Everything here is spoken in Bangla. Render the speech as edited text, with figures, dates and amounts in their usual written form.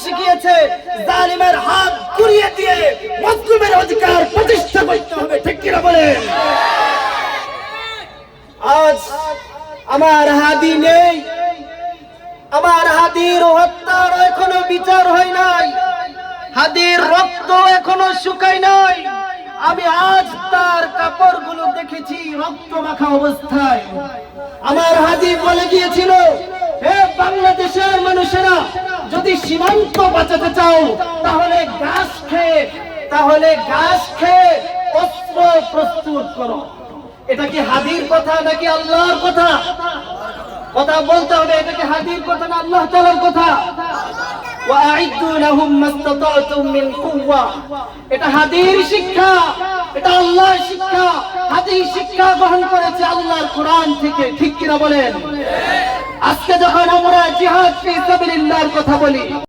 শিখিয়েছে জালিমের হাত ঘুরিয়ে দিয়ে মজলুমের অধিকার প্রতিষ্ঠা করতে হবে, ঠিক কিনা বলেন? আজ আমার হাদি নেই, আমার হাদির হত্যার এখনো বিচার হয় নাই, হাদির রক্ত এখনো শুকায় নাই। আমি আজ তার কাপড়গুলো দেখেছি রক্ত মাখা অবস্থায়। আমার হাদি বলে গিয়েছিল, হে বাংলাদেশের মানুষেরা, যদি সীমান্ত বাঁচাতে চাও তাহলে ঘাস খেয়ে অস্ত্র প্রস্তুত করো। এটা কি হাদির কথা নাকি আল্লাহর কথা? কথা বলতে হবে, এটা কি হাদির কথা না আল্লাহ তাআলার কথা? وَأَعِدُّوا لَهُم مَّا اسْتَطَعْتُم مِّن قُوَّةٍ। এটা হাদির শিক্ষা, এটা আল্লাহর শিক্ষা। হাদি শিক্ষা গ্রহণ করেছে আল্লাহর কোরআন থেকে, ঠিক কিনা বলেন? আজকে যখন আমরা জিহাদ ফি সাবিলিল্লাহর কথা বলি,